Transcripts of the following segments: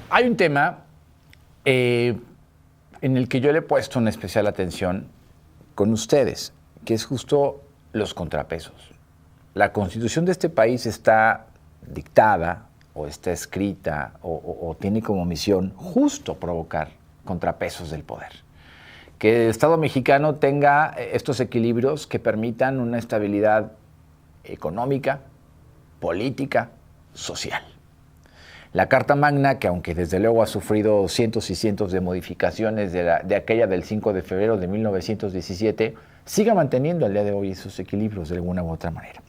Hay un tema en el que yo le he puesto una especial atención con ustedes, que es justo los contrapesos. La Constitución de este país está dictada o está escrita o tiene como misión justo provocar contrapesos del poder. Que el Estado mexicano tenga estos equilibrios que permitan una estabilidad económica, política, social. La Carta Magna, que aunque desde luego ha sufrido cientos y cientos de modificaciones de aquella del 5 de febrero de 1917, sigue manteniendo al día de hoy esos equilibrios de alguna u otra manera.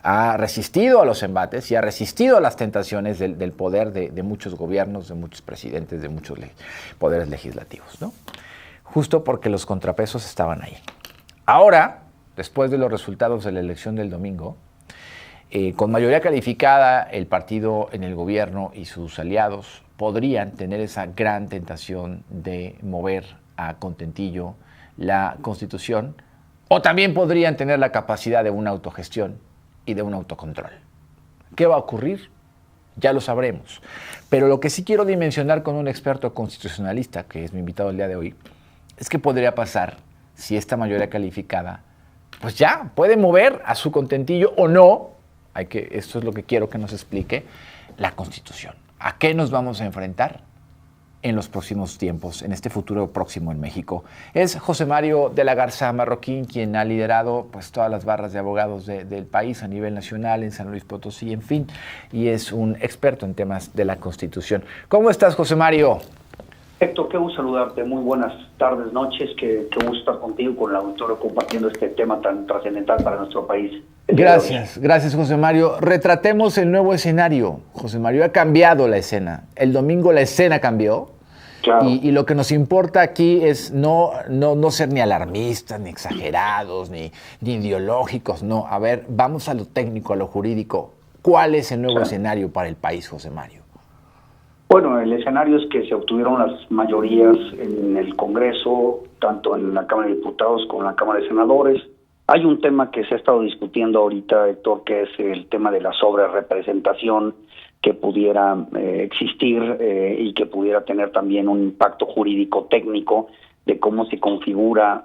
Ha resistido a los embates y ha resistido a las tentaciones del poder de muchos gobiernos, de muchos presidentes, de muchos poderes legislativos, ¿no? Justo porque los contrapesos estaban ahí. Ahora, después de los resultados de la elección del domingo, con mayoría calificada, el partido en el gobierno y sus aliados podrían tener esa gran tentación de mover a contentillo la Constitución, o también podrían tener la capacidad de una autogestión y de un autocontrol. ¿Qué va a ocurrir? Ya lo sabremos. Pero lo que sí quiero dimensionar con un experto constitucionalista, que es mi invitado el día de hoy, es que podría pasar si esta mayoría calificada, pues ya puede mover a su contentillo o no. Esto es lo que quiero que nos explique la Constitución. ¿A qué nos vamos a enfrentar en los próximos tiempos, en este futuro próximo en México? Es José Mario de la Garza Marroquín quien ha liderado pues todas las barras de abogados del país a nivel nacional, en San Luis Potosí, en fin, y es un experto en temas de la Constitución. ¿Cómo estás, José Mario? Héctor, qué gusto saludarte. Muy buenas tardes, noches. Qué gusto estar contigo, con el auditorio, compartiendo este tema tan trascendental para nuestro país. Gracias, José Mario. Retratemos el nuevo escenario. José Mario, ha cambiado la escena. El domingo la escena cambió. Claro. Y lo que nos importa aquí es no ser ni alarmistas, ni exagerados, ni ideológicos. No, a ver, vamos a lo técnico, a lo jurídico. ¿Cuál es el nuevo escenario para el país, José Mario? Bueno, el escenario es que se obtuvieron las mayorías en el Congreso, tanto en la Cámara de Diputados como en la Cámara de Senadores. Hay un tema que se ha estado discutiendo ahorita, Héctor, que es el tema de la sobrerepresentación que pudiera existir y que pudiera tener también un impacto jurídico técnico de cómo se configura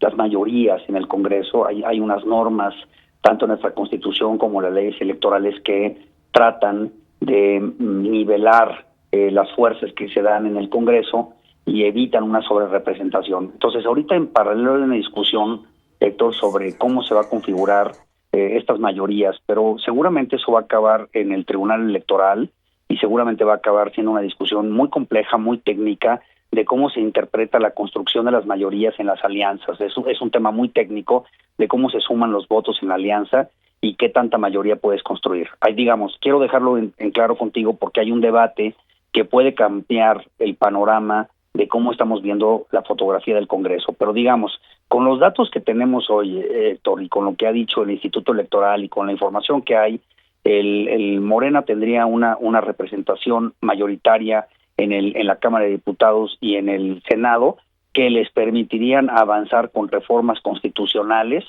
las mayorías en el Congreso. Hay unas normas, tanto en nuestra Constitución como en las leyes electorales, que tratan de nivelar las fuerzas que se dan en el Congreso y evitan una sobrerepresentación. Entonces, ahorita en paralelo hay una discusión, Héctor, sobre cómo se va a configurar estas mayorías, pero seguramente eso va a acabar en el Tribunal Electoral y seguramente va a acabar siendo una discusión muy compleja, muy técnica, de cómo se interpreta la construcción de las mayorías en las alianzas. Eso es un tema muy técnico de cómo se suman los votos en la alianza y qué tanta mayoría puedes construir. Ahí, digamos, quiero dejarlo en claro contigo porque hay un debate que puede cambiar el panorama de cómo estamos viendo la fotografía del Congreso. Pero digamos, con los datos que tenemos hoy, Héctor, y con lo que ha dicho el Instituto Electoral y con la información que hay, el Morena tendría una representación mayoritaria en la Cámara de Diputados y en el Senado que les permitirían avanzar con reformas constitucionales.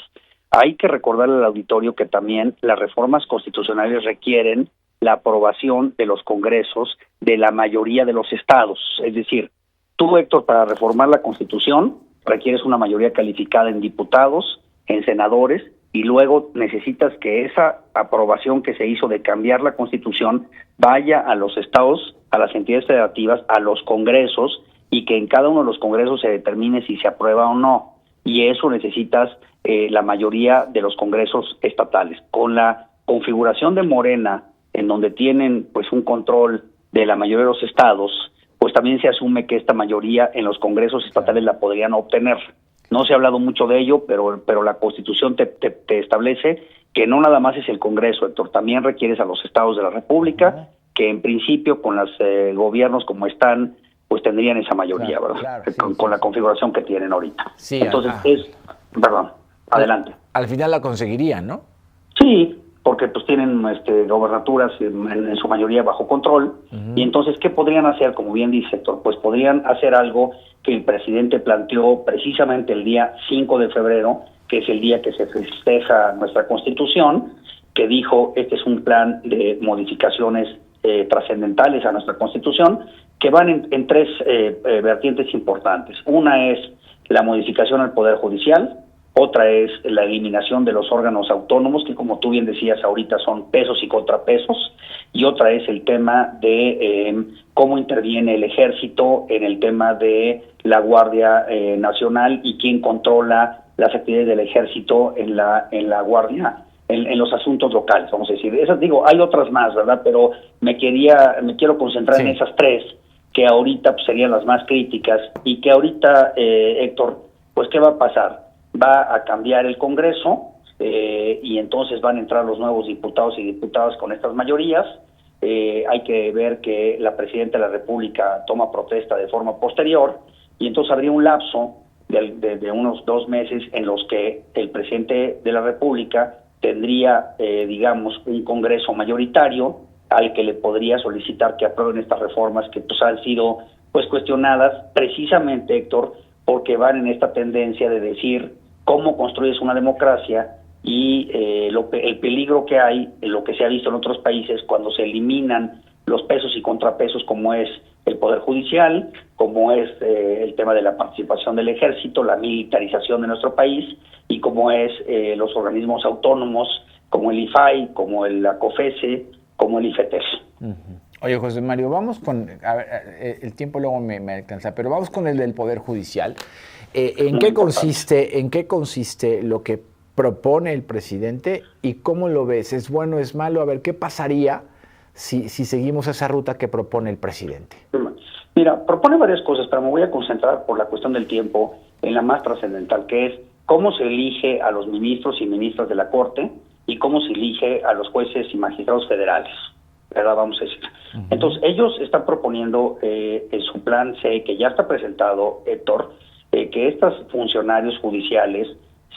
Hay que recordarle al auditorio que también las reformas constitucionales requieren la aprobación de los congresos de la mayoría de los estados. Es decir, tú, Héctor, para reformar la Constitución requieres una mayoría calificada en diputados, en senadores, y luego necesitas que esa aprobación que se hizo de cambiar la Constitución vaya a los estados, a las entidades federativas, a los congresos, y que en cada uno de los congresos se determine si se aprueba o no. Y eso necesitas la mayoría de los congresos estatales. Con la configuración de Morena, en donde tienen pues un control de la mayoría de los estados, pues también se asume que esta mayoría en los congresos estatales la podrían obtener. No se ha hablado mucho de ello, pero la Constitución te establece que no nada más es el Congreso, Héctor, también requieres a los estados de la República, que en principio con los gobiernos como están, pues tendrían esa mayoría, claro, ¿verdad? Claro, sí, con la configuración que tienen ahorita. Sí, entonces adelante. Al final la conseguirían, ¿no? Sí, porque pues tienen gobernaturas en su mayoría bajo control. Y entonces, ¿qué podrían hacer? Como bien dice Héctor, pues podrían hacer algo que el presidente planteó precisamente el día 5 de febrero, que es el día que se festeja nuestra Constitución, que dijo, este es un plan de modificaciones trascendentales a nuestra Constitución, que van en tres vertientes importantes. Una es la modificación al Poder Judicial, otra es la eliminación de los órganos autónomos, que como tú bien decías ahorita son pesos y contrapesos, y otra es el tema de cómo interviene el Ejército en el tema de la Guardia Nacional y quién controla las actividades del Ejército en la Guardia, en los asuntos locales, vamos a decir. Esas, digo, hay otras más, ¿verdad? Pero me quiero concentrar en esas tres, que ahorita pues, serían las más críticas, y que ahorita, Héctor, pues ¿qué va a pasar? Va a cambiar el Congreso, y entonces van a entrar los nuevos diputados y diputadas con estas mayorías. Hay que ver que la Presidenta de la República toma protesta de forma posterior, y entonces habría un lapso de unos 2 meses en los que el Presidente de la República tendría, digamos, un Congreso mayoritario al que le podría solicitar que aprueben estas reformas que pues han sido pues cuestionadas precisamente, Héctor, porque van en esta tendencia de decir cómo construyes una democracia y el peligro que hay, lo que se ha visto en otros países cuando se eliminan los pesos y contrapesos, como es el Poder Judicial, como es el tema de la participación del Ejército, la militarización de nuestro país, y como es los organismos autónomos, como el IFAI, como la COFESE, como el IFETES. Uh-huh. Oye, José Mario, vamos con... A ver, el tiempo luego me alcanza, pero vamos con el del Poder Judicial. ¿En qué consiste lo que propone el presidente y cómo lo ves? ¿Es bueno, es malo? A ver, ¿qué pasaría si seguimos esa ruta que propone el presidente? Mira, propone varias cosas, pero me voy a concentrar por la cuestión del tiempo en la más trascendental, que es cómo se elige a los ministros y ministras de la Corte y cómo se elige a los jueces y magistrados federales, ¿verdad? Vamos a decir. Uh-huh. Entonces, ellos están proponiendo en su plan C, que ya está presentado, Héctor, que estos funcionarios judiciales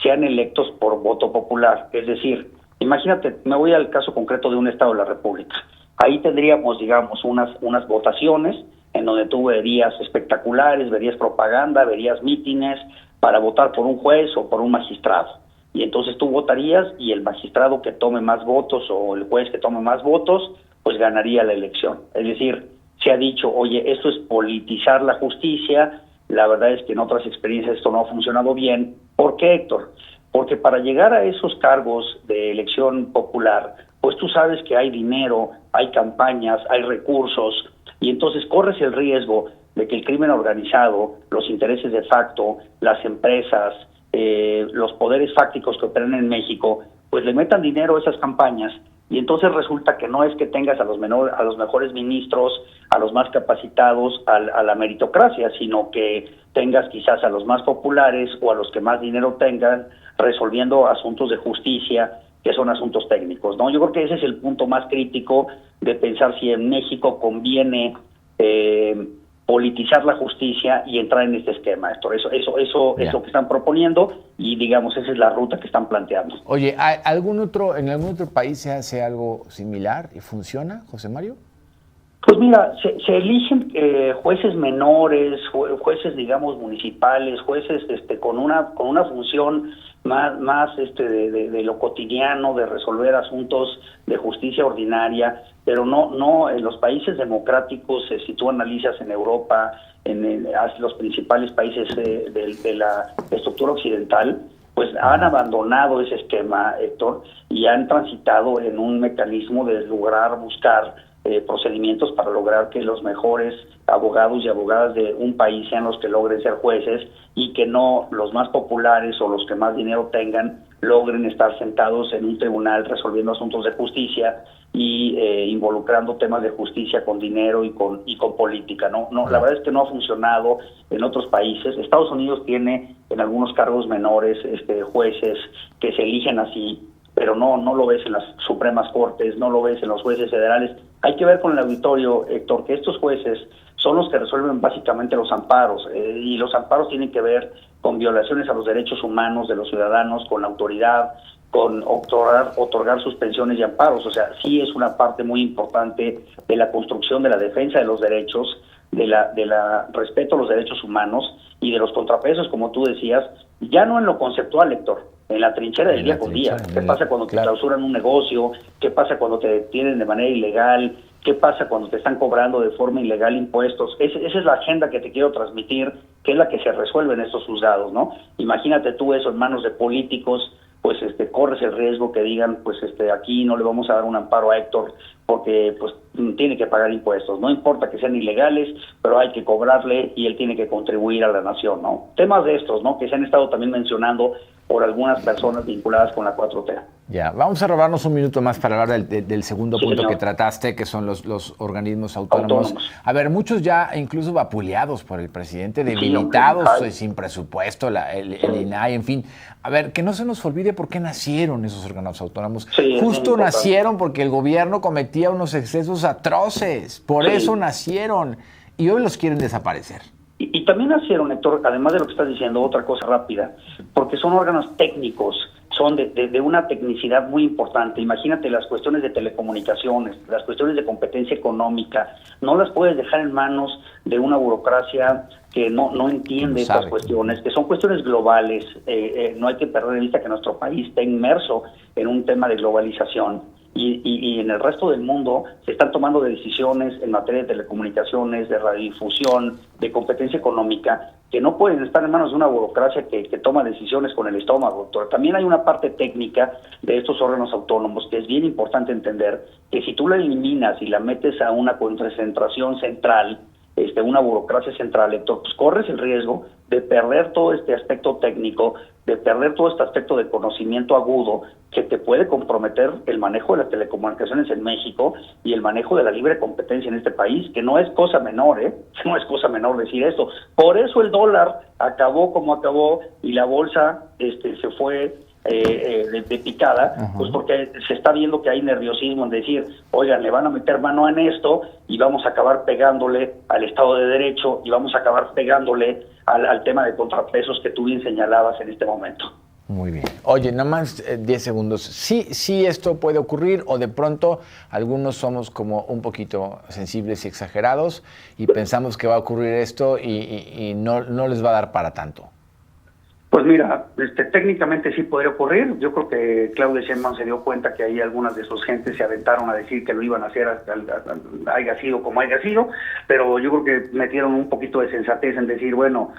sean electos por voto popular. Es decir, imagínate, me voy al caso concreto de un estado de la República. Ahí tendríamos, digamos, unas votaciones en donde tú verías espectaculares, verías propaganda, verías mítines para votar por un juez o por un magistrado. Y entonces tú votarías y el magistrado que tome más votos o el juez que tome más votos, pues ganaría la elección. Es decir, se ha dicho, oye, esto es politizar la justicia. La verdad es que en otras experiencias esto no ha funcionado bien. ¿Por qué, Héctor? Porque para llegar a esos cargos de elección popular, pues tú sabes que hay dinero, hay campañas, hay recursos, y entonces corres el riesgo de que el crimen organizado, los intereses de facto, las empresas, los poderes fácticos que operan en México, pues le metan dinero a esas campañas, y entonces resulta que no es que tengas a los mejores ministros, a los más capacitados, a la meritocracia, sino que tengas quizás a los más populares o a los que más dinero tengan resolviendo asuntos de justicia, que son asuntos técnicos, ¿no? Yo creo que ese es el punto más crítico de pensar si en México conviene politizar la justicia y entrar en este esquema, Héctor. Eso es lo que están proponiendo y, digamos, esa es la ruta que están planteando. Oye, ¿en algún otro país se hace algo similar y funciona, José Mario? Pues mira, se eligen jueces menores, jueces, digamos, municipales, jueces con una función más de lo cotidiano, de resolver asuntos de justicia ordinaria, pero no en los países democráticos, si tú analizas en Europa, en los principales países de la estructura occidental, pues han abandonado ese esquema, Héctor, y han transitado en un mecanismo de buscar procedimientos para lograr que los mejores abogados y abogadas de un país sean los que logren ser jueces y que no los más populares o los que más dinero tengan logren estar sentados en un tribunal resolviendo asuntos de justicia y involucrando temas de justicia con dinero y con política. No, la verdad es que no ha funcionado en otros países. Estados Unidos tiene en algunos cargos menores jueces que se eligen así, pero no lo ves en las Supremas Cortes, no lo ves en los jueces federales. Hay que ver con el auditorio, Héctor, que estos jueces son los que resuelven básicamente los amparos, y los amparos tienen que ver con violaciones a los derechos humanos de los ciudadanos, con la autoridad, con otorgar suspensiones y amparos. O sea, sí es una parte muy importante de la construcción de la defensa de los derechos, de la respeto a los derechos humanos y de los contrapesos, como tú decías, ya no en lo conceptual, Héctor, en la trinchera del día con día. ¿Qué pasa cuando te clausuran un negocio? ¿Qué pasa cuando te detienen de manera ilegal? ¿Qué pasa cuando te están cobrando de forma ilegal impuestos? Esa es la agenda que te quiero transmitir, que es la que se resuelve en estos juzgados, ¿no? Imagínate tú eso en manos de políticos, pues corres el riesgo que digan, pues aquí no le vamos a dar un amparo a Héctor porque pues tiene que pagar impuestos, no importa que sean ilegales, pero hay que cobrarle y él tiene que contribuir a la nación, ¿no? Temas de estos, ¿no? Que se han estado también mencionando por algunas personas vinculadas con la 4T. Ya, vamos a robarnos un minuto más para hablar del segundo punto señor. que trataste, que son los organismos autónomos. A ver, muchos ya incluso vapuleados por el presidente, debilitados, sin presupuesto, el INAI, en fin. A ver, que no se nos olvide por qué nacieron esos órganos autónomos. Justo nacieron porque el gobierno cometía unos excesos atroces, por eso nacieron, y hoy los quieren desaparecer. Y también nacieron, Héctor, además de lo que estás diciendo, otra cosa rápida, porque son órganos técnicos, son de una tecnicidad muy importante. Imagínate las cuestiones de telecomunicaciones, las cuestiones de competencia económica, no las puedes dejar en manos de una burocracia que no entiende estas cuestiones, que son cuestiones globales. No hay que perder de vista que nuestro país está inmerso en un tema de globalización. Y en el resto del mundo se están tomando decisiones en materia de telecomunicaciones, de radiodifusión, de competencia económica, que no pueden estar en manos de una burocracia que toma decisiones con el estómago, doctor. También hay una parte técnica de estos órganos autónomos que es bien importante entender, que si tú la eliminas y la metes a una concentración central, una burocracia central, Héctor, pues corres el riesgo de perder todo este aspecto técnico, de perder todo este aspecto de conocimiento agudo que te puede comprometer el manejo de las telecomunicaciones en México y el manejo de la libre competencia en este país, que no es cosa menor, no es cosa menor decir esto. Por eso el dólar acabó como acabó y la bolsa se fue de picada, pues porque se está viendo que hay nerviosismo en decir, oigan, le van a meter mano en esto y vamos a acabar pegándole al Estado de Derecho y vamos a acabar pegándole al tema de contrapesos que tú bien señalabas en este momento. Muy bien. Oye, nada más 10 segundos. Sí esto puede ocurrir, o de pronto algunos somos como un poquito sensibles y exagerados y pensamos que va a ocurrir esto y no les va a dar para tanto. Pues mira, técnicamente sí podría ocurrir. Yo creo que Claudia Sheinbaum se dio cuenta que ahí algunas de sus gentes se aventaron a decir que lo iban a hacer haya sido como haya sido, pero yo creo que metieron un poquito de sensatez en decir, bueno,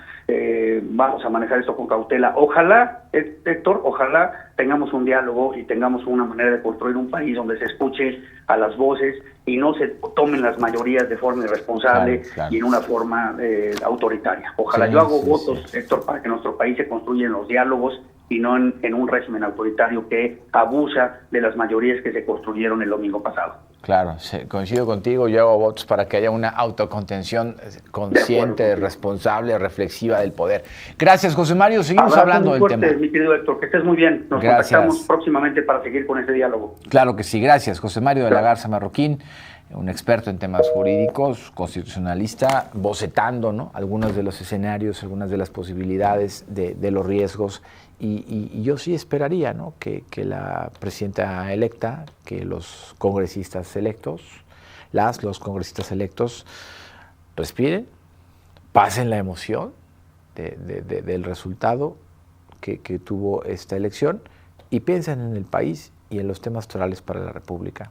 vamos a manejar esto con cautela. Ojalá, Héctor, ojalá tengamos un diálogo y tengamos una manera de construir un país donde se escuche a las voces y no se tomen las mayorías de forma irresponsable y en una forma autoritaria. Ojalá yo hago votos, Héctor, para que nuestro país se construya en los diálogos y no en un régimen autoritario que abusa de las mayorías que se construyeron el domingo pasado. Claro, coincido contigo, yo hago votos para que haya una autocontención consciente, responsable, reflexiva del poder. Gracias, José Mario, seguimos hablando del tema. Mi querido Héctor, que estés muy bien. Nos contactamos próximamente para seguir con este diálogo. Claro que sí, gracias. José Mario de la Garza Marroquín, un experto en temas jurídicos, constitucionalista, bocetando, ¿no?, algunos de los escenarios, algunas de las posibilidades de los riesgos. Y yo sí esperaría, ¿no?, que la presidenta electa, que los congresistas electos, los congresistas electos respiren, pasen la emoción del resultado que tuvo esta elección y piensen en el país y en los temas torales para la República.